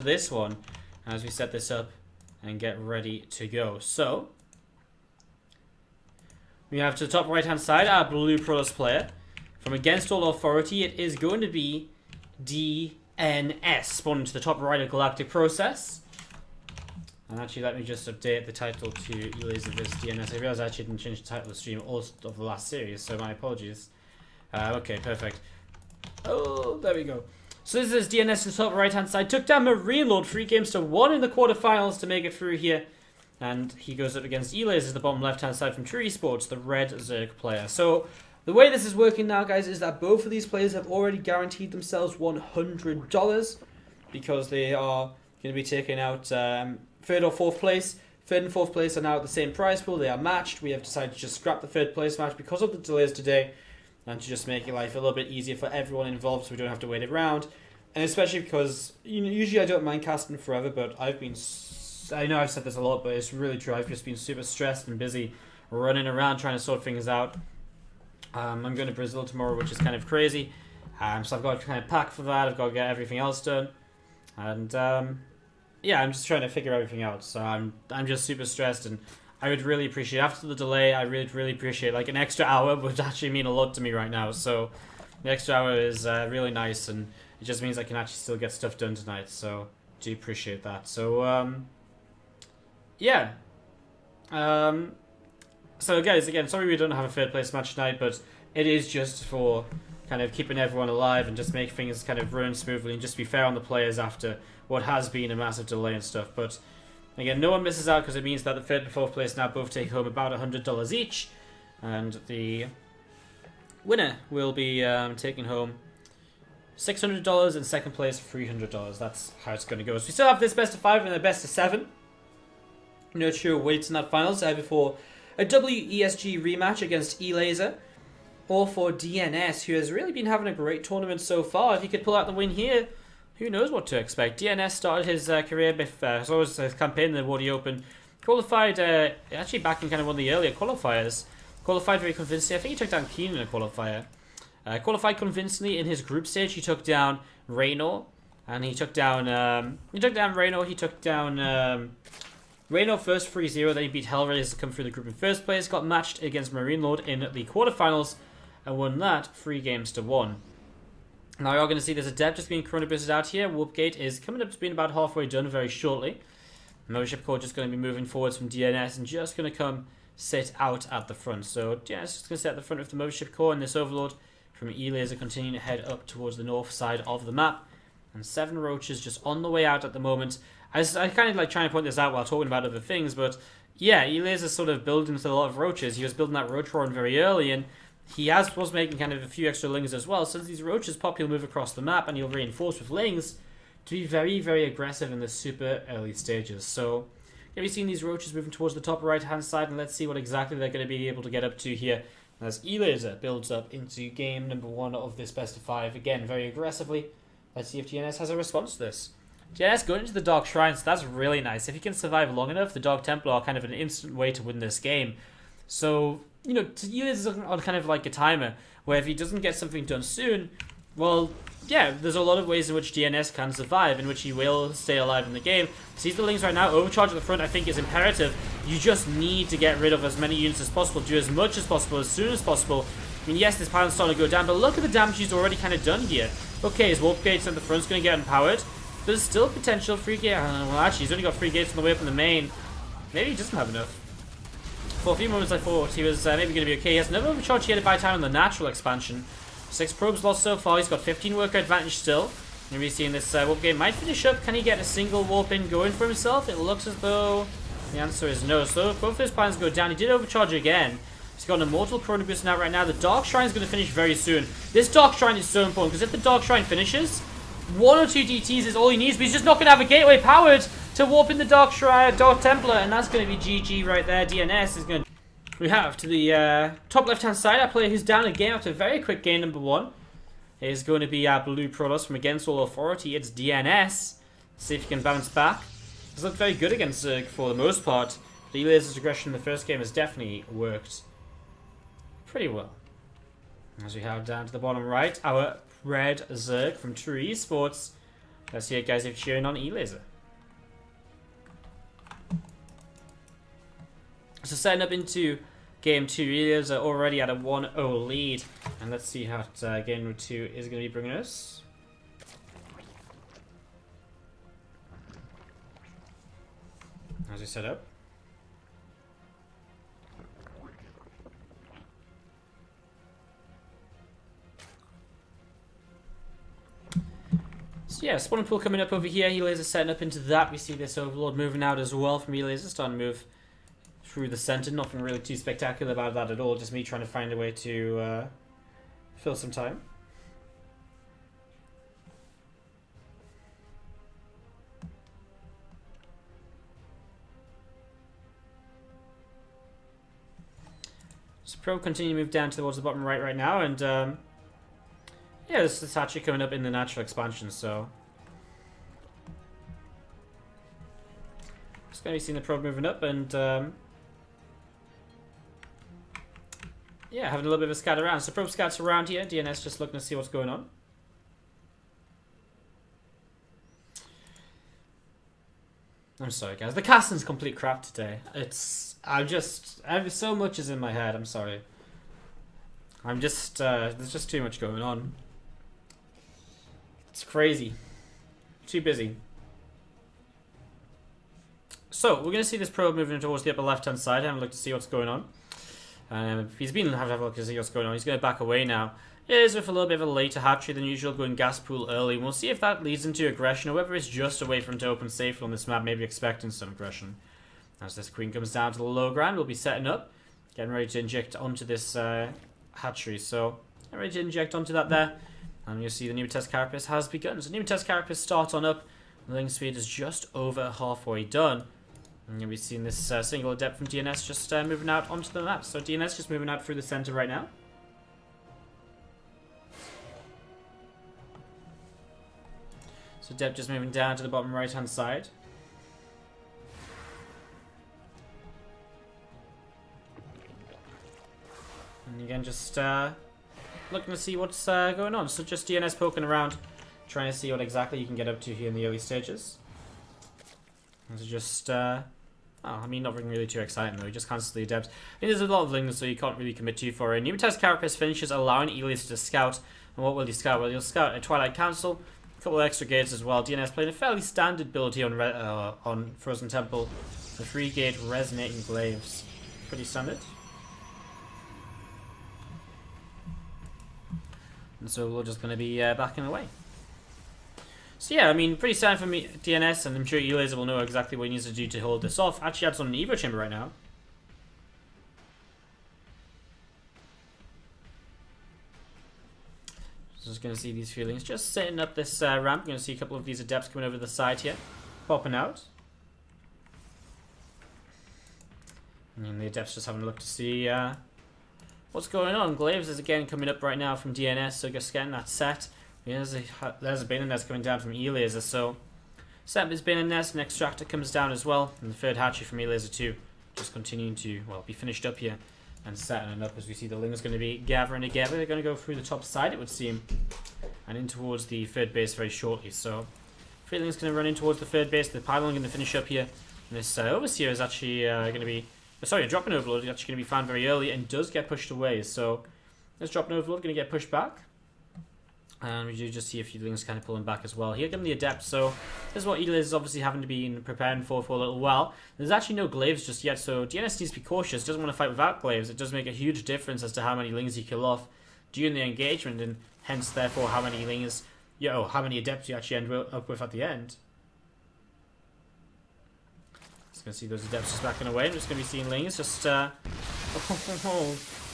this one as we set this up and get ready to go. So we have to the top right hand side our blue Protoss player. From Against All Authority, it is going to be DnS, spawned to the top right of Galactic Process. And actually, let me just update the title to Elazer vs DnS. I realized I actually didn't change the title of the stream all of the last series, so my apologies. Okay, perfect. Oh, there we go. So this is DnS to the top right hand side. Took down Marine Lord 3 games to 1 in the quarterfinals to make it through here. And he goes up against Elazer, the bottom left hand side from True Esports, the red Zerg player. So the way this is working now, guys, is that both of these players have already guaranteed themselves $100 because they are going to be taking out third or fourth place. Third and fourth place are now at the same prize pool. They are matched. We have decided to just scrap the third place match because of the delays today, and to just make life a little bit easier for everyone involved so we don't have to wait around. And especially because, you know, usually I don't mind casting forever, but I know I've said this a lot, but it's really true. I've just been super stressed and busy running around trying to sort things out. I'm going to Brazil tomorrow, which is kind of crazy. So I've got to kind of pack for that. I've got to get everything else done. And yeah, I'm just trying to figure everything out. So I'm just super stressed, and I would really appreciate, after the delay, I really appreciate, like, an extra hour would actually mean a lot to me right now. So the extra hour is really nice, and it just means I can actually still get stuff done tonight. So do appreciate that. So yeah. So guys, again, sorry we don't have a third place match tonight, but it is just for kind of keeping everyone alive and just make things kind of run smoothly and just be fair on the players after what has been a massive delay and stuff. But again, no one misses out because it means that the third and fourth place now both take home about $100 each, and the winner will be taking home $600 and second place $300. That's how it's going to go. So we still have this best of 5 and a best of 7. No true weights in that finals before a WESG rematch against Elazer, or for DnS, who has really been having a great tournament so far. If he could pull out the win here, who knows what to expect. DnS started his career with his campaign in the Wardi Open, qualified actually back in kind of one of the earlier qualifiers. Qualified very convincingly. I think he took down Keen in a qualifier. Qualified convincingly in his group stage. He took down Raynor, and he took down Raynor. He took down Raynor first 3-0, then he beat Hellraiser to come through the group in first place, got matched against Marine Lord in the quarterfinals, and won that 3 games to 1. Now you're going to see there's a depth just being chronobursted out here. Warpgate is coming up to being about halfway done very shortly. Mothership Core just going to be moving forwards from DnS and just going to come sit out at the front. So DnS is just going to sit at the front of the Mothership Core, and this Overlord from Elazer continuing to head up towards the north side of the map. And 7 roaches just on the way out at the moment. I kind of like trying to point this out while talking about other things, but yeah, Elazer's sort of building with a lot of roaches. He was building that roach run very early, and he was making kind of a few extra lings as well. Since these roaches pop, he'll move across the map, and he'll reinforce with lings to be very aggressive in the super early stages. So yeah, we've seen these roaches moving towards the top right hand side, and let's see what exactly they're going to be able to get up to here as Elazer builds up into game number 1 of this best of 5, again very aggressively. Let's see if DnS has a response to this. DnS going into the Dark Shrine, so that's really nice. If he can survive long enough, the Dark Templar are kind of an instant way to win this game. So, you know, to use this on kind of like a timer, where if he doesn't get something done soon, well, yeah, there's a lot of ways in which DnS can survive, in which he will stay alive in the game. Sees the lings right now, overcharge at the front I think is imperative. You just need to get rid of as many units as possible, do as much as possible, as soon as possible. I mean, yes, this pylon's starting to go down, but look at the damage he's already kind of done here. Okay, his warp gates at the front's going to get empowered. There's still potential. 3 gates. Well, actually, he's only got 3 gates on the way up in the main. Maybe he doesn't have enough. For a few moments, I thought he was maybe going to be okay. He has another overcharge here to buy time on the natural expansion. 6 probes lost so far. He's got 15 worker advantage still. And we're seeing this warp gate might finish up. Can he get a single warp in going for himself? It looks as though the answer is no. So both those pylons go down. He did overcharge again. He's got an Immortal Chrono Boost out right now. The Dark Shrine is going to finish very soon. This Dark Shrine is so important, because if the Dark Shrine finishes, 1 or 2 DTs is all he needs, but he's just not going to have a gateway powered to warp in the Dark Shrine, Dark Templar, and that's going to be GG right there. DnS is going to... We have to the top left-hand side, our player who's down a game after very quick game number 1 is going to be our blue Protoss from Against All Authority. It's DnS. Let's see if he can bounce back. He's looked very good against Zerg for the most part. The Elazer's aggression in the first game has definitely worked pretty well. As we have down to the bottom right, our red Zerg from True Esports Let's see it, guys, if cheering on Elazer. So setting up into game 2, Elazer already at a 1-0 lead. And let's see how game 2 is going to be bringing us. How's he set up? So yeah, spawning pool coming up over here. Elazer setting up into that. We see this Overlord moving out as well from Elazer, starting to move through the center. Nothing really too spectacular about that at all. Just me trying to find a way to fill some time. So Pro continue to move down towards the bottom right now, and yeah, this is actually coming up in the natural expansion, so just going to be seeing the Probe moving up, and yeah, having a little bit of a scat around. So Probe scouts around here, DnS just looking to see what's going on. I'm sorry, guys. The casting's complete crap today. So much is in my head. I'm sorry. There's just too much going on. It's crazy. Too busy. So, we're going to see this probe moving towards the upper left-hand side. Have a look to see what's going on. He's been having a look to see what's going on. He's going to back away now. It is with a little bit of a later hatchery than usual, going gas pool early. We'll see if that leads into aggression, or whether it's just a way for him to open safely on this map, maybe expecting some aggression. As this queen comes down to the low ground, we'll be setting up, getting ready to inject onto this hatchery. So, getting ready to inject onto that there. And you'll see the new test carapace has begun. So, new test carapace starts on up. The link speed is just over halfway done. And you'll be seeing this single adept from DnS just moving out onto the map. So, DnS just moving out through the center right now. So, Adept just moving down to the bottom right hand side. And again, just looking to see what's going on. So just DnS poking around, trying to see what exactly you can get up to here in the early stages. And so just, I mean, nothing really too exciting though. You just constantly adept. I think there's a lot of things, so you can't really commit too far in. Pneumatized Carapace finishes, allowing Elazer to scout. And what will he scout? Well, he'll scout a Twilight Council, a couple of extra gates as well. DnS playing a fairly standard build here on Frozen Temple. The 3-gate Resonating Glaives. Pretty standard. And so we're just going to be backing away. So yeah, I mean, pretty standard for me, DnS, and I'm sure Elazer will know exactly what he needs to do to hold this off. Actually, adds on an Evo Chamber right now. So just going to see these feelings. Just setting up this ramp. Going to see a couple of these adepts coming over the side here. Popping out. And the adepts just having a look to see what's going on. Glaives is again coming up right now from DnS, so just getting that set. There's a Bane nest coming down from Elazer, so set is Bane nest, and Extractor comes down as well, and the third hatchery from Elazer too. Just continuing to, well, be finished up here and setting it up as we see the Ling's going to be gathering together. They're going to go through the top side, it would seem, and in towards the third base very shortly. So, Freeling's going to run in towards the third base. The pylon going to finish up here. And this Overseer is actually going to be. Sorry, a dropping overload is actually going to be found very early and does get pushed away. So this dropping overload going to get pushed back. And we do just see a few things kind of pulling back as well. Here come the adept. So this is what Elazer is obviously having to be preparing for a little while. There's actually no glaives just yet, so DnS needs to be cautious. Doesn't want to fight without glaives. It does make a huge difference as to how many lings you kill off during the engagement, and hence therefore how many lings, how many adepts you actually end up with at the end. Just going to see those adepts just backing away. I'm just going to be seeing lings just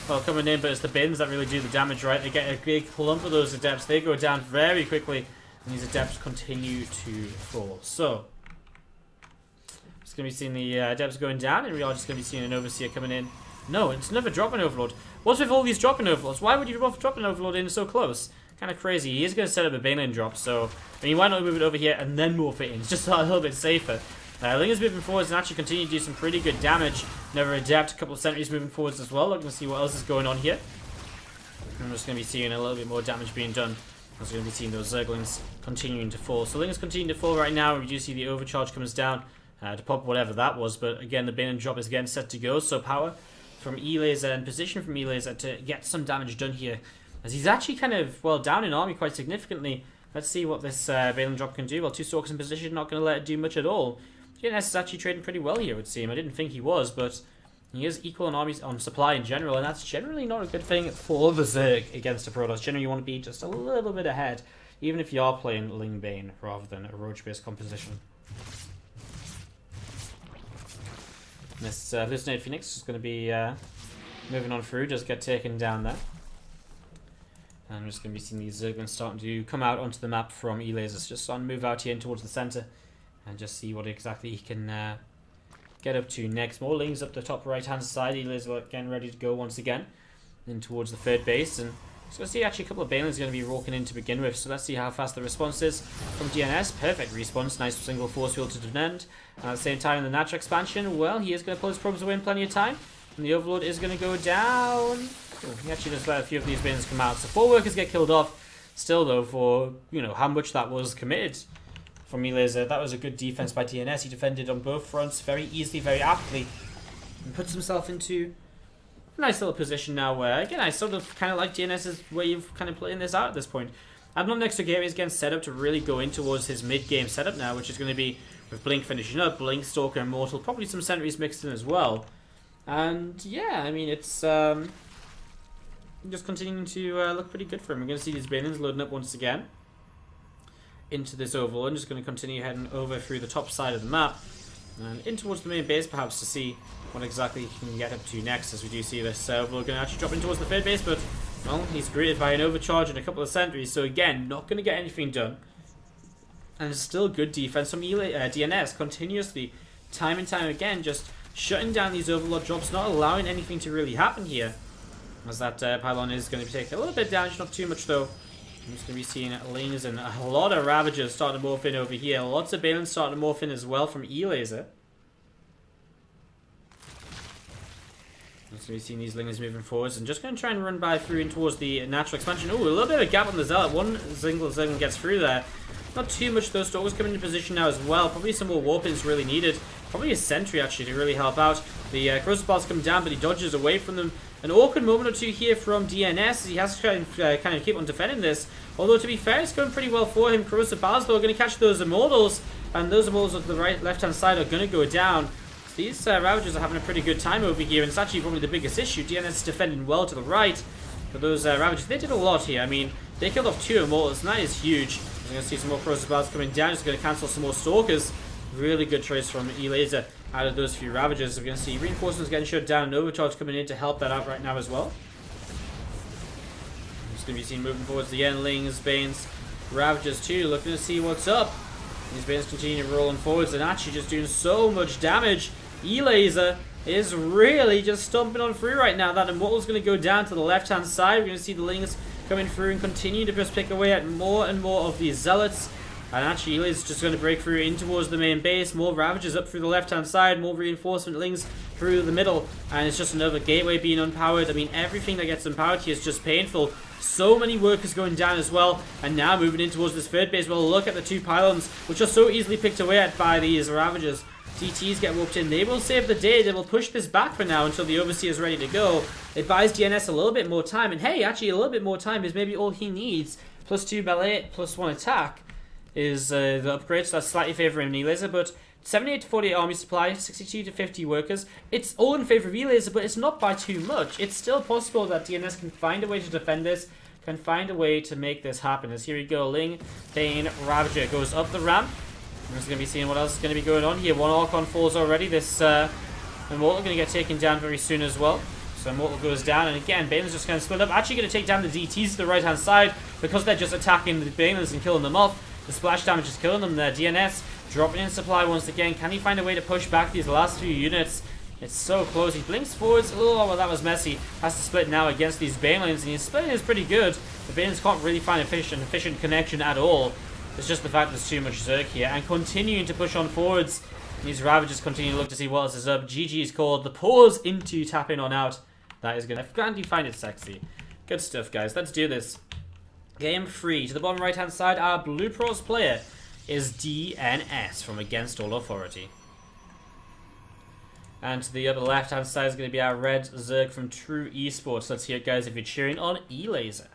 well, coming in, but it's the bins that really do the damage, right? They get a big clump of those adepts. They go down very quickly, and these adepts continue to fall. So, just going to be seeing the adepts going down, and we are just going to be seeing an Overseer coming in. No, it's another dropping overload. What's with all these dropping overloads? Why would you drop an overload in so close? Kind of crazy. He is going to set up a Baneland drop, so I mean, why not move it over here and then morph it in? It's just a little bit safer. Ling is moving forwards and actually continue to do some pretty good damage. Never adept, a couple of sentries moving forwards as well. Looking to see what else is going on here. I'm just going to be seeing a little bit more damage being done As we're going to be seeing those Zerglings continuing to fall. So Lings continue to fall right now. We do see the overcharge comes down to pop whatever that was. But again, the Bane drop is again set to go. So power from Elazer and position from Elazer to get some damage done here. As he's actually kind of, well, down in army quite significantly. Let's see what this Bane drop can do. Well, 2 Stalkers in position, not going to let it do much at all. DnS is actually trading pretty well here, it would seem. I didn't think he was, but he is equal on armies on supply in general, and that's generally not a good thing for the Zerg against a Protoss. Generally, you want to be just a little bit ahead, even if you are playing Ling Bane rather than a Roach-based composition. This Hallucinated Phoenix is going to be moving on through, just get taken down there. And I'm just going to be seeing these Zerglings starting to come out onto the map from Elazer. Just starting to move out here in towards the center and just see what exactly he can get up to next. More Lings up the top right hand side. Elazer again ready to go once again in towards the third base. And so let's see actually a couple of Banelings going to be walking in to begin with. So let's see how fast the response is from DnS. Perfect response. Nice single force field to defend. And at the same time in the natural expansion, well, he is going to pull his probes away in plenty of time. And the Overlord is going to go down. Oh, he actually just let a few of these Banelings come out. So 4 workers get killed off. Still though, for, you know, how much that was committed from Elazer, that was a good defense by DnS. He defended on both fronts very easily, very aptly, and puts himself into a nice little position now where, again, I sort of kind of like DnS's way of kind of playing this out at this point. Admiral next to Gary is again set up to really go in towards his mid-game setup now, which is going to be with Blink finishing up, Blink, Stalker, Immortal, probably some sentries mixed in as well. And yeah, I mean, it's just continuing to look pretty good for him. We're going to see these Banelings loading up once again into this Overlord. I'm just going to continue heading over through the top side of the map and in towards the main base perhaps to see what exactly he can get up to next, as we do see this Overlord going to actually drop in towards the third base, but well, he's greeted by an overcharge and a couple of sentries, so again, not going to get anything done. And it's still good defense from DnS, continuously, time and time again, just shutting down these Overlord drops, not allowing anything to really happen here. As that pylon is going to take a little bit damage, not too much though. I'm just going to be seeing Lings and a lot of Ravagers starting to morph in over here. Lots of Banelings starting to morph in as well from Elazer. I'm just going to be seeing these Lings moving forwards and just going to try and run by through in towards the natural expansion. Oh, a little bit of a gap on the Zealot. One single Zealot gets through there. Not too much though. Stalkers coming into position now as well. Probably some more warpings really needed. Probably a sentry actually to really help out. The corrosive bars come down, but he dodges away from them. An awkward moment or two here from DnS as he has to kind of keep on defending this. Although to be fair, it's going pretty well for him. Corrosive bars though are going to catch those Immortals, and those Immortals on the left-hand side are going to go down. So these Ravagers are having a pretty good time over here, and it's actually probably the biggest issue. DnS is defending well to the right, but those Ravagers, they did a lot here. I mean, they killed off 2 Immortals, and that is huge. We're going to see some more corrosive bars coming down. Just going to cancel some more Stalkers. Really good choice from Elazer out of those few Ravagers. We're going to see reinforcements getting shut down and overcharge coming in to help that out right now as well. I'm just going to be seen moving forwards again. Lings, Banes, Ravagers too, looking to see what's up. These Banes continue rolling forwards and actually just doing so much damage. Elazer is really just stomping on through right now. That Immortal's going to go down to the left-hand side. We're going to see the Lings coming through and continue to just pick away at more and more of these Zealots. And actually, Elazer just going to break through in towards the main base. More Ravagers up through the left-hand side. More reinforcement Lings through the middle. And it's just another gateway being unpowered. I mean, everything that gets unpowered here is just painful. So many workers going down as well. And now moving in towards this third base. Well, look at the 2 pylons, which are so easily picked away at by these Ravagers. TTs get warped in. They will save the day. They will push this back for now until the Overseer is ready to go. It buys DnS a little bit more time. And hey, actually, a little bit more time is maybe all he needs. Plus 2 melee, plus 1 attack is the upgrade, so that's slightly favouring Elazer, but 78 to 48 army supply, 62 to 50 workers. It's all in favour of Elazer, but it's not by too much. It's still possible that DnS can find a way to defend this, can find a way to make this happen. As here we go, Ling, Bane, Ravager goes up the ramp. I'm just going to be seeing what else is going to be going on here. 1 Archon falls already. This Immortal going to get taken down very soon as well. So Immortal goes down, and again, Bane's just going to split up. Actually going to take down the DTs to the right-hand side because they're just attacking the Banelings and killing them off. The splash damage is killing them there. DnS dropping in supply once again. Can he find a way to push back these last few units? It's so close. He blinks forwards. Oh, well, that was messy. Has to split now against these Banelings, and his splitting is pretty good. The Banelings can't really find an efficient connection at all. It's just the fact there's too much Zerg here. And continuing to push on forwards. These Ravagers continue to look to see what else is up. GG is called. The pause into tapping on out. That is good. I finally find it sexy. Good stuff, guys. Let's do this. Game 3. To the bottom right hand side, our Blue Pros player is DnS from Against All Authority. And to the upper left hand side is going to be our Red Zerg from True Esports. Let's hear it, guys, if you're cheering on Elazer.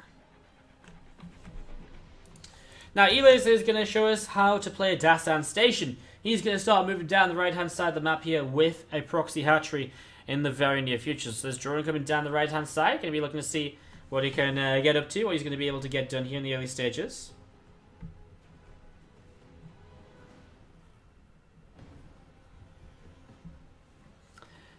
Now, Elazer is going to show us how to play a Dasan Station. He's going to start moving down the right hand side of the map here with a proxy hatchery in the very near future. So there's drone coming down the right hand side. Going to be looking to see what he can get up to, what he's going to be able to get done here in the early stages.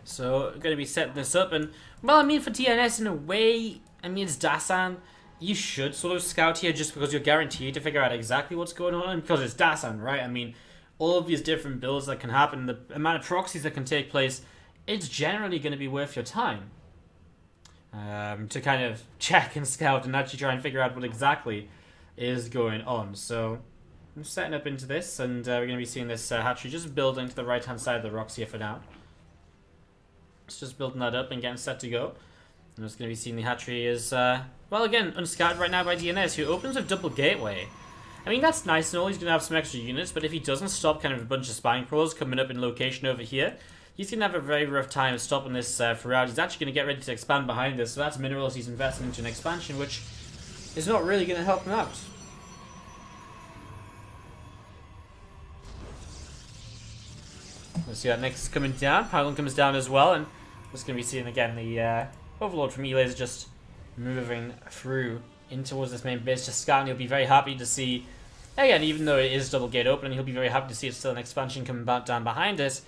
So, going to be setting this up, and, well, I mean, for DnS, in a way, I mean, it's Dasan. You should sort of scout here just because you're guaranteed to figure out exactly what's going on, and because it's Dasan, right? I mean, all of these different builds that can happen, the amount of proxies that can take place, it's generally going to be worth your time to kind of check and scout and actually try and figure out what exactly is going on. So, I'm setting up into this, and we're going to be seeing this hatchery just building to the right-hand side of the rocks here for now. It's just building that up and getting set to go. And it's going to be seeing the hatchery is, well, again, unscouted right now by DnS, who opens with double gateway. I mean, that's nice and all. He's going to have some extra units, but if he doesn't stop kind of a bunch of spine crawlers coming up in location over here, he's going to have a very rough time stopping this throughout. He's actually going to get ready to expand behind this, so that's minerals he's investing into an expansion, which is not really going to help him out. Let's see that next is coming down. Pylon comes down as well, and we're going to be seeing again the Overlord from Elazer just moving through in towards this main base, just scouting. He'll be very happy to see, again, even though it is double gate open, he'll be very happy to see it's still an expansion coming back down behind it.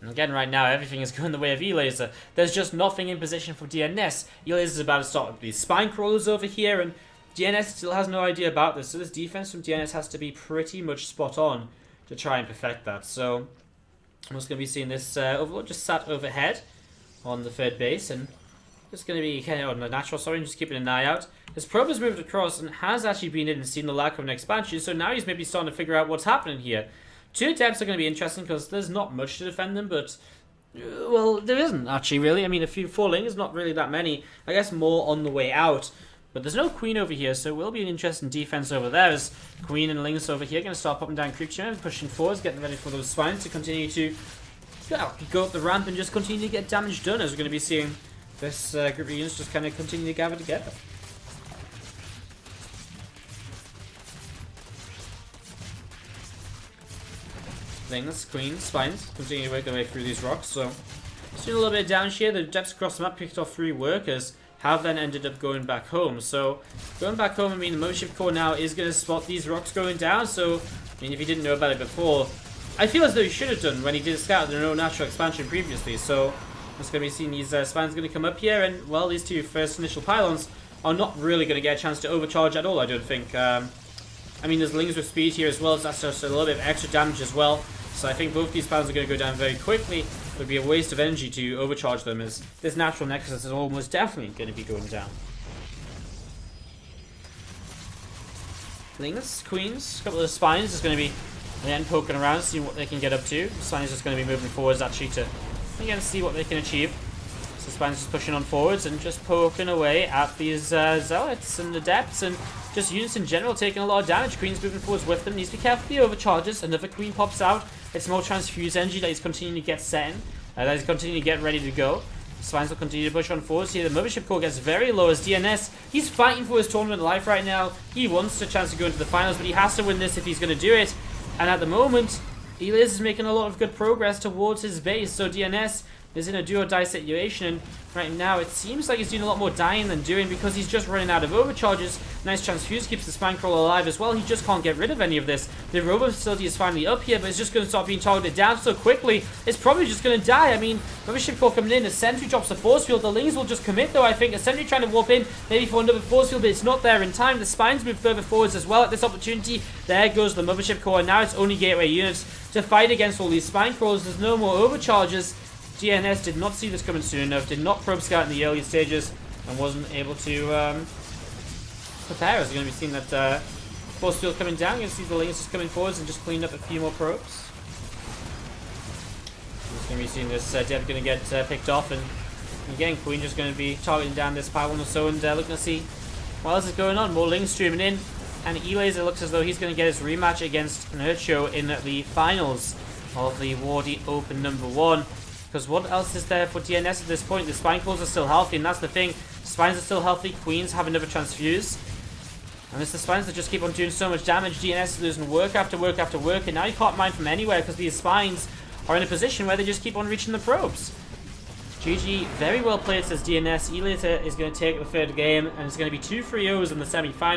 And again, right now, everything is going the way of Elazer. There's just nothing in position for DnS. Elazer is about to start with these spine crawlers over here, and DnS still has no idea about this, so this defense from DnS has to be pretty much spot on to try and perfect that. So I'm just going to be seeing this Overlord just sat overhead on the third base, and just going to be kind of on the natural, sorry, just keeping an eye out. His probe has moved across and has actually been in and seen the lack of an expansion, so now he's maybe starting to figure out what's happening here. Two depths are going to be interesting because there's not much to defend them, but, well, there isn't actually really. I mean, a few falling is not really that many. I guess more on the way out. But there's no Queen over here, so it will be an interesting defense over there. As Queen and Lynx over here going to start popping down creeps here and pushing forwards, getting ready for those spines to continue to go up the ramp and just continue to get damage done, as we're going to be seeing this group of units just kind of continue to gather together. Lynx, Queen, spines, continue to work their way through these rocks, so just doing a little bit of damage here. The depths across the map picked off 3 workers, have then ended up going back home. So going back home, I mean, the Mothership Core now is going to spot these rocks going down. So, I mean, if you didn't know about it before, I feel as though he should have done when he did scout the no natural expansion previously. So I'm just going to be seeing these spines going to come up here, and, well, these 2 first initial pylons are not really going to get a chance to overcharge at all, I don't think. I mean, there's Lings with speed here as well, so that's just a little bit of extra damage as well. So I think both these pylons are going to go down very quickly. It would be a waste of energy to overcharge them, as this natural nexus is almost definitely going to be going down. Lings, Queens, a couple of spines is going to be again poking around, seeing what they can get up to. Spines just going to be moving forwards actually to again see what they can achieve. So Spines just pushing on forwards and just poking away at these zealots in the depths, and just units in general taking a lot of damage. Queen's moving forwards with them. Needs to be careful of the overcharges. Another Queen pops out. It's more transfuse energy that he's continuing to get set in. That he's continuing to get ready to go. Spines will continue to push on forwards here. The Mothership Core gets very low as DnS. He's fighting for his tournament life right now. He wants a chance to go into the finals, but he has to win this if he's going to do it. And at the moment, Elazer is making a lot of good progress towards his base. So DnS is in a do-or-die situation, and right now it seems like he's doing a lot more dying than doing, because he's just running out of overcharges. Nice transfuse keeps the spine crawler alive as well. He just can't get rid of any of this. The robot facility is finally up here, but it's just going to start being targeted down so quickly. It's probably just going to die. I mean, Mothership Core coming in. A sentry drops the force field. The Lings will just commit though, I think. A sentry trying to warp in, maybe for another force field, but it's not there in time. The spines move further forwards as well at this opportunity. There goes the Mothership Core, and now it's only gateway units to fight against all these spine crawlers. There's no more overcharges. DnS did not see this coming soon enough, did not probe scout in the early stages, and wasn't able to prepare. As we're going to be seeing that force field coming down. You're going to see the Lings just coming forwards and just cleaning up a few more probes. We're going to be seeing this Dev going to get picked off, and again, Queen just going to be targeting down this pylon or so, and looking to see while this is going on, more links streaming in, and Elazer looks as though he's going to get his rematch against Nercho in the finals of the Wardi Open number 1. Because what else is there for DnS at this point? The Spine Cores are still healthy, and that's the thing. Spines are still healthy, Queens have another transfuse. And it's the Spines that just keep on doing so much damage. DnS is losing work after work after work, and now you can't mine from anywhere because these Spines are in a position where they just keep on reaching the probes. GG, very well played, says DnS. Elazer is going to take the third game, and it's going to be 2 3-0s in the semi-final.